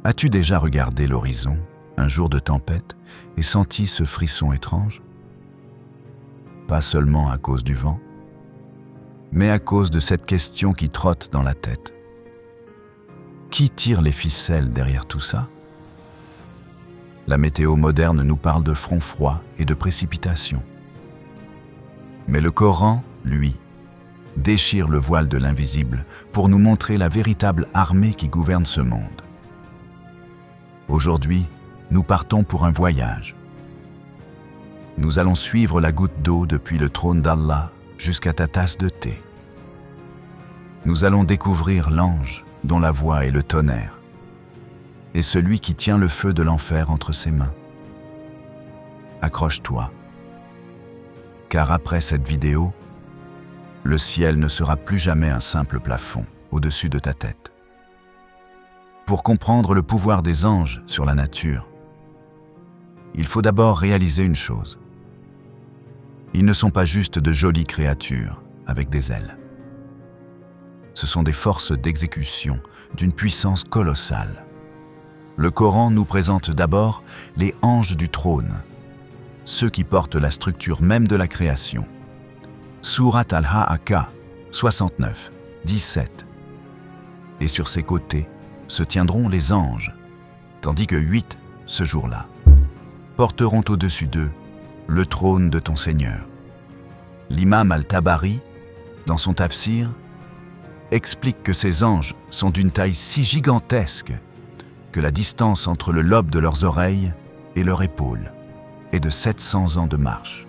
As-tu déjà regardé l'horizon, un jour de tempête, et senti ce frisson étrange? Pas seulement à cause du vent, mais à cause de cette question qui trotte dans la tête. Qui tire les ficelles derrière tout ça? La météo moderne nous parle de front froid et de précipitations. Mais le Coran, lui, déchire le voile de l'invisible pour nous montrer la véritable armée qui gouverne ce monde. Aujourd'hui, nous partons pour un voyage. Nous allons suivre la goutte d'eau depuis le trône d'Allah jusqu'à ta tasse de thé. Nous allons découvrir l'ange dont la voix est le tonnerre et celui qui tient le feu de l'enfer entre ses mains. Accroche-toi, car après cette vidéo, le ciel ne sera plus jamais un simple plafond au-dessus de ta tête. Pour comprendre le pouvoir des anges sur la nature, il faut d'abord réaliser une chose. Ils ne sont pas juste de jolies créatures avec des ailes. Ce sont des forces d'exécution d'une puissance colossale. Le Coran nous présente d'abord les anges du trône, ceux qui portent la structure même de la création. Surat Al-Ha'aka 69, 17. Et sur ses côtés se tiendront les anges, tandis que 8, ce jour-là, porteront au-dessus d'eux le trône de ton Seigneur. L'imam Al-Tabari, dans son tafsir, explique que ces anges sont d'une taille si gigantesque que la distance entre le lobe de leurs oreilles et leur épaule est de 700 ans de marche.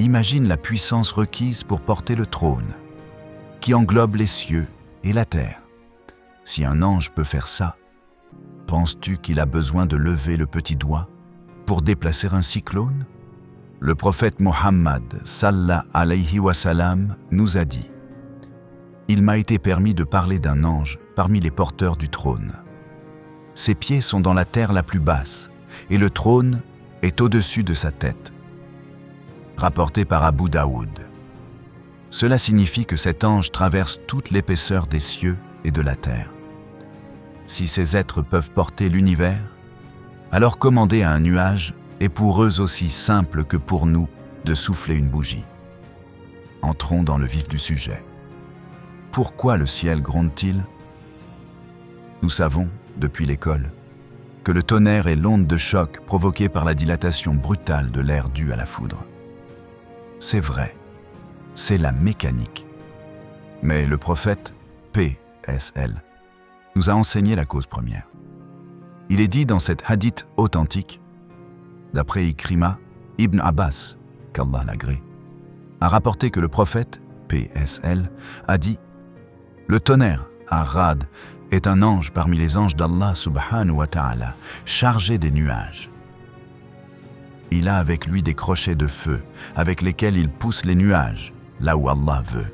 Imagine la puissance requise pour porter le trône, qui englobe les cieux et la terre. Si un ange peut faire ça, penses-tu qu'il a besoin de lever le petit doigt pour déplacer un cyclone? Le prophète Mohammed sallallahu alayhi wa sallam nous a dit: « Il m'a été permis de parler d'un ange parmi les porteurs du trône. Ses pieds sont dans la terre la plus basse, et le trône est au-dessus de sa tête. » Rapporté par Abu Daoud. Cela signifie que cet ange traverse toute l'épaisseur des cieux et de la terre. Si ces êtres peuvent porter l'univers, alors commander à un nuage est pour eux aussi simple que pour nous de souffler une bougie. Entrons dans le vif du sujet. Pourquoi le ciel gronde-t-il? Nous savons, depuis l'école, que le tonnerre est l'onde de choc provoquée par la dilatation brutale de l'air due à la foudre. C'est vrai, c'est la mécanique. Mais le prophète, paix sur lui, nous a enseigné la cause première. Il est dit dans cet hadith authentique, d'après Ikrima, Ibn Abbas, qu'Allah l'agrée, a rapporté que le prophète, paix sur lui, a dit: « Le tonnerre, Ar-Rad, est un ange parmi les anges d'Allah subhanahu wa ta'ala, chargé des nuages. Il a avec lui des crochets de feu, avec lesquels il pousse les nuages, là où Allah veut. »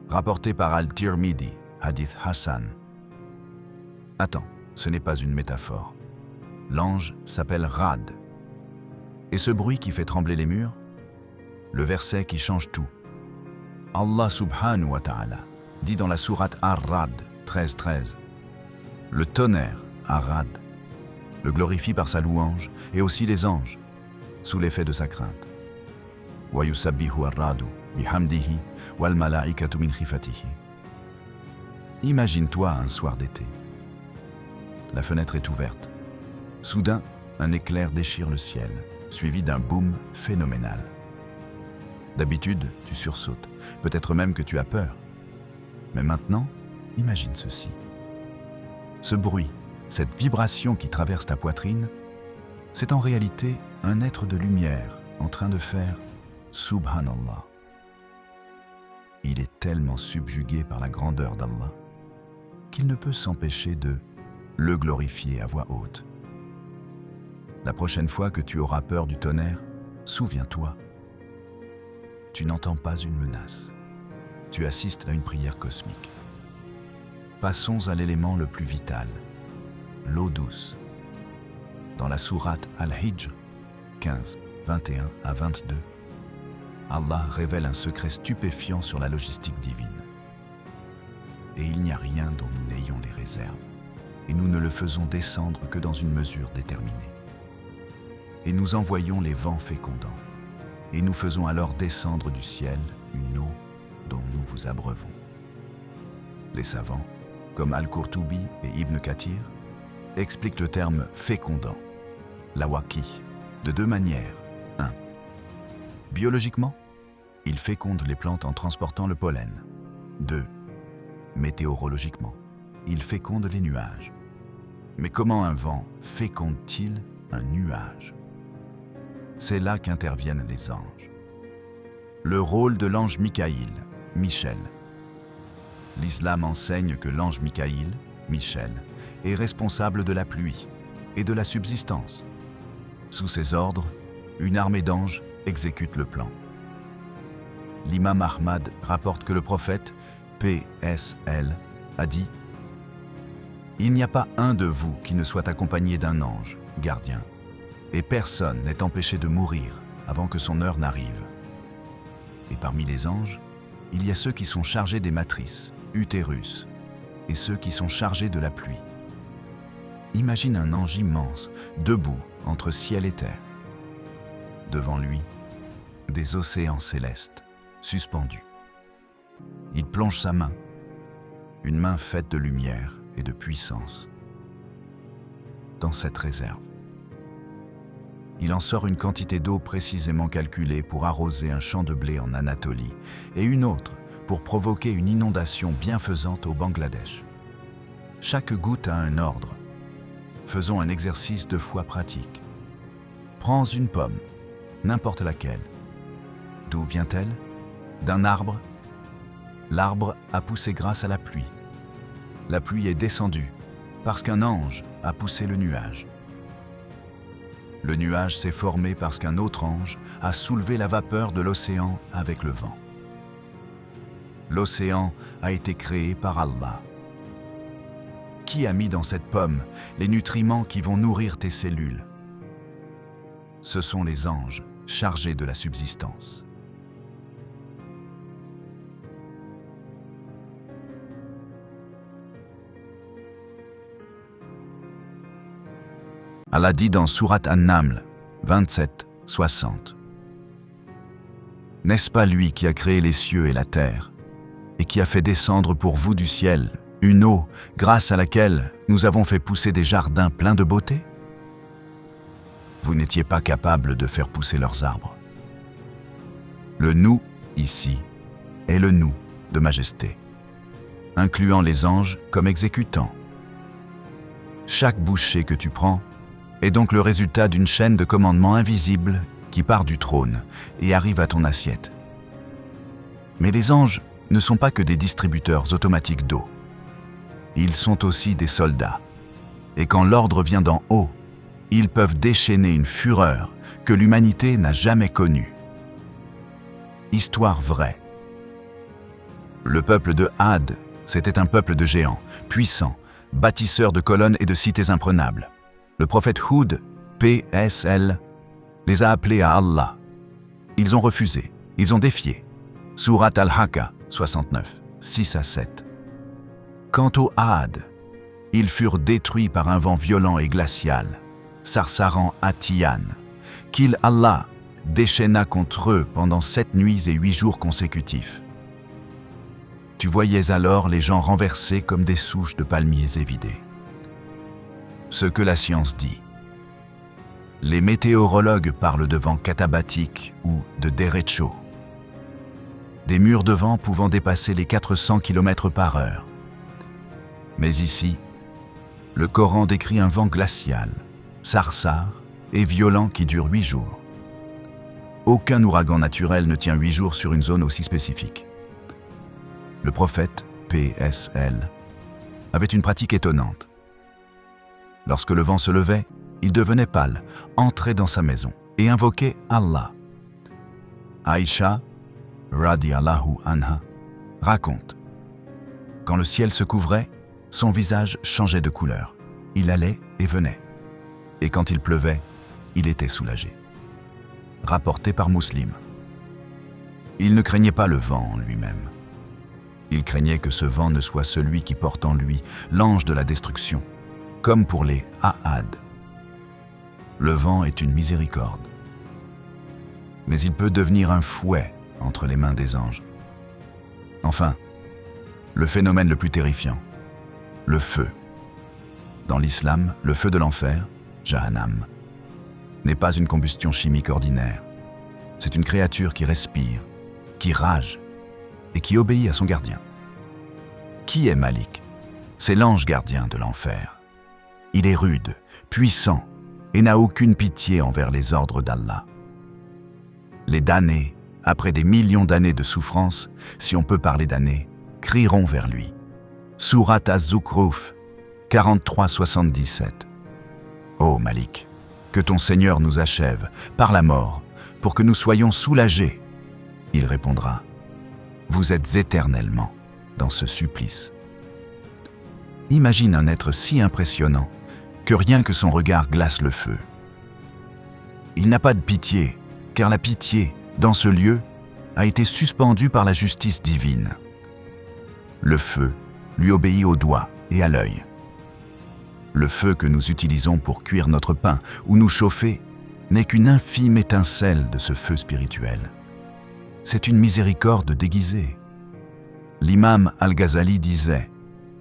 Rapporté par Al-Tirmidhi, hadith Hassan. Attends, ce n'est pas une métaphore. L'ange s'appelle Rad. Et ce bruit qui fait trembler les murs? Le verset qui change tout. Allah subhanahu wa ta'ala dit dans la sourate Ar-Rad 13-13, « Le tonnerre, Ar-Rad, le glorifie par sa louange et aussi les anges, sous l'effet de sa crainte. Wa yusabbihu ar-radu bihamdihi wal malaikatu min khifatihi. » Imagine-toi un soir d'été. La fenêtre est ouverte. Soudain, un éclair déchire le ciel, suivi d'un boom phénoménal. D'habitude, tu sursautes, peut-être même que tu as peur. Mais maintenant, imagine ceci. Ce bruit, cette vibration qui traverse ta poitrine, c'est en réalité un être de lumière en train de faire Subhanallah. Il est tellement subjugué par la grandeur d'Allah qu'il ne peut s'empêcher de le glorifier à voix haute. La prochaine fois que tu auras peur du tonnerre, souviens-toi, tu n'entends pas une menace. Tu assistes à une prière cosmique. Passons à l'élément le plus vital, l'eau douce. Dans la sourate Al-Hijr 15, 21 à 22, Allah révèle un secret stupéfiant sur la logistique divine. et il n'y a rien dont nous n'ayons les réserves, et nous ne le faisons descendre que dans une mesure déterminée. Et nous envoyons les vents fécondants, et nous faisons alors descendre du ciel une eau dont nous vous abreuvons. Les savants, comme Al-Qurtubi et Ibn Kathir, expliquent le terme fécondant, la waqi, de deux manières. 1. Biologiquement, il féconde les plantes en transportant le pollen. 2. Météorologiquement, il féconde les nuages. Mais comment un vent féconde-t-il un nuage? C'est là qu'interviennent les anges. Le rôle de l'ange Mikaïl, Michel. L'islam enseigne que l'ange Mikaïl, Michel, est responsable de la pluie et de la subsistance. Sous ses ordres, une armée d'anges exécute le plan. L'imam Ahmad rapporte que le prophète, P.S.L., a dit « Il n'y a pas un de vous qui ne soit accompagné d'un ange, gardien, et personne n'est empêché de mourir avant que son heure n'arrive. Et parmi les anges, il y a ceux qui sont chargés des matrices, utérus, et ceux qui sont chargés de la pluie. Imagine un ange immense, debout entre ciel et terre. Devant lui, des océans célestes, suspendus. Il plonge sa main, une main faite de lumière et de puissance, dans cette réserve. Il en sort une quantité d'eau précisément calculée pour arroser un champ de blé en Anatolie et une autre pour provoquer une inondation bienfaisante au Bangladesh. Chaque goutte a un ordre. Faisons un exercice de foi pratique. Prends une pomme, n'importe laquelle. D'où vient-elle? D'un arbre. L'arbre a poussé grâce à la pluie. La pluie est descendue parce qu'un ange a poussé le nuage. Le nuage s'est formé parce qu'un autre ange a soulevé la vapeur de l'océan avec le vent. L'océan a été créé par Allah. Qui a mis dans cette pomme les nutriments qui vont nourrir tes cellules? Ce sont les anges chargés de la subsistance. Allah dit dans Sourate An-Naml 27-60. N'est-ce pas lui qui a créé les cieux et la terre, et qui a fait descendre pour vous du ciel une eau grâce à laquelle nous avons fait pousser des jardins pleins de beauté? Vous n'étiez pas capable de faire pousser leurs arbres. Le nous, ici, est le nous de majesté, incluant les anges comme exécutants. Chaque bouchée que tu prends est donc le résultat d'une chaîne de commandement invisible qui part du trône et arrive à ton assiette. Mais les anges ne sont pas que des distributeurs automatiques d'eau. Ils sont aussi des soldats. Et quand l'ordre vient d'en haut, ils peuvent déchaîner une fureur que l'humanité n'a jamais connue. Histoire vraie. Le peuple de Had, c'était un peuple de géants, puissants, bâtisseurs de colonnes et de cités imprenables. Le prophète Houd, P.S.L., les a appelés à Allah. Ils ont refusé, ils ont défié. Sourate Al-Haqqa 69, 6-7. Quant aux Had, ils furent détruits par un vent violent et glacial, Sarsaran Atiyan, qu'il Allah déchaîna contre eux pendant 7 nuits et 8 jours consécutifs. Tu voyais alors les gens renversés comme des souches de palmiers évidées. Ce que la science dit. Les météorologues parlent de vents katabatiques ou de derecho. Des murs de vent pouvant dépasser les 400 km/h. Mais ici, le Coran décrit un vent glacial, sarsar et violent qui dure 8 jours. Aucun ouragan naturel ne tient 8 jours sur une zone aussi spécifique. Le prophète, P.S.L., avait une pratique étonnante. Lorsque le vent se levait, il devenait pâle, entrait dans sa maison et invoquait Allah. Aïcha, radiyallahu anha, raconte. Quand le ciel se couvrait, son visage changeait de couleur. Il allait et venait. Et quand il pleuvait, il était soulagé. Rapporté par Muslim. Il ne craignait pas le vent en lui-même. Il craignait que ce vent ne soit celui qui porte en lui l'ange de la destruction, comme pour les Ahad. Le vent est une miséricorde, mais il peut devenir un fouet entre les mains des anges. Enfin, le phénomène le plus terrifiant, le feu. Dans l'islam, le feu de l'enfer, Jahannam, n'est pas une combustion chimique ordinaire. C'est une créature qui respire, qui rage et qui obéit à son gardien. Qui est Malik? C'est l'ange gardien de l'enfer. Il est rude, puissant et n'a aucune pitié envers les ordres d'Allah. Les damnés, après des millions d'années de souffrance, si on peut parler d'années, crieront vers lui. Surat Az-Zukhruf 43-77. Ô Malik, que ton Seigneur nous achève par la mort pour que nous soyons soulagés. Il répondra, vous êtes éternellement dans ce supplice. Imagine un être si impressionnant que rien que son regard glace le feu. Il n'a pas de pitié, car la pitié, dans ce lieu, a été suspendue par la justice divine. Le feu lui obéit au doigt et à l'œil. Le feu que nous utilisons pour cuire notre pain ou nous chauffer n'est qu'une infime étincelle de ce feu spirituel. C'est une miséricorde déguisée. L'imam Al-Ghazali disait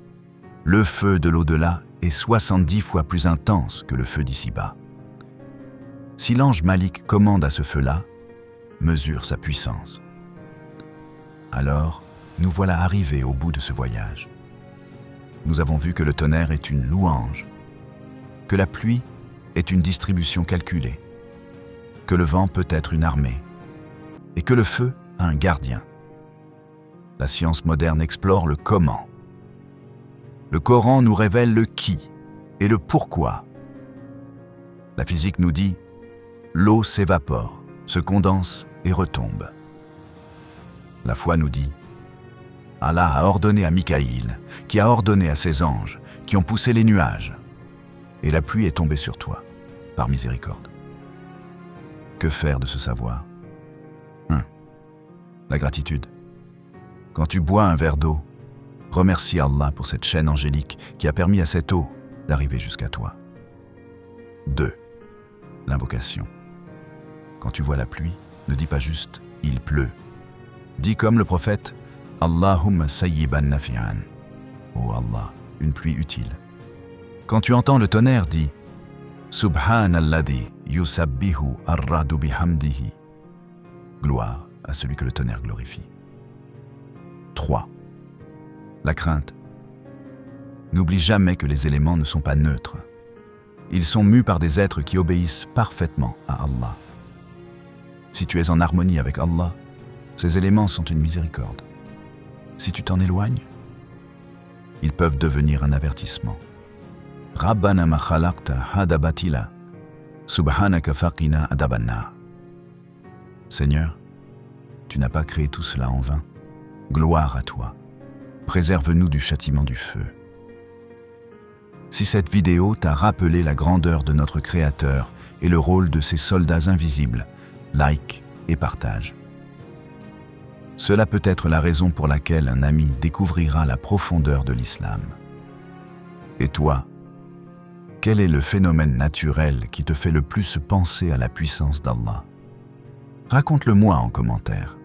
« Le feu de l'au-delà est 70 fois plus intense que le feu d'ici-bas. » Si l'ange Malik commande à ce feu-là, mesure sa puissance. Alors, nous voilà arrivés au bout de ce voyage. Nous avons vu que le tonnerre est une louange, que la pluie est une distribution calculée, que le vent peut être une armée, et que le feu a un gardien. La science moderne explore le comment. Le Coran nous révèle le qui et le pourquoi. La physique nous dit « l'eau s'évapore, se condense et retombe ». La foi nous dit « Allah a ordonné à Mikaïl, qui a ordonné à ses anges, qui ont poussé les nuages, et la pluie est tombée sur toi, par miséricorde. » Que faire de ce savoir? 1. La gratitude. Quand tu bois un verre d'eau, remercie Allah pour cette chaîne angélique qui a permis à cette eau d'arriver jusqu'à toi. 2. L'invocation. Quand tu vois la pluie, ne dis pas juste « il pleut ». Dis comme le prophète « Allahumma sayyiban nafi'an » Oh Allah, une pluie utile. Quand tu entends le tonnerre, dis « Subhanalladhi yusabbihu ar-radu bihamdihi » Gloire à celui que le tonnerre glorifie. 3. La crainte. N'oublie jamais que les éléments ne sont pas neutres. Ils sont mus par des êtres qui obéissent parfaitement à Allah. Si tu es en harmonie avec Allah, ces éléments sont une miséricorde. Si tu t'en éloignes, ils peuvent devenir un avertissement. Rabbana ma khalaqta hada batila, subhanaka faqina adabannar. Seigneur, tu n'as pas créé tout cela en vain. Gloire à toi. Préserve-nous du châtiment du feu. Si cette vidéo t'a rappelé la grandeur de notre Créateur et le rôle de ses soldats invisibles, like et partage. Cela peut être la raison pour laquelle un ami découvrira la profondeur de l'islam. Et toi, quel est le phénomène naturel qui te fait le plus penser à la puissance d'Allah? Raconte-le-moi en commentaire.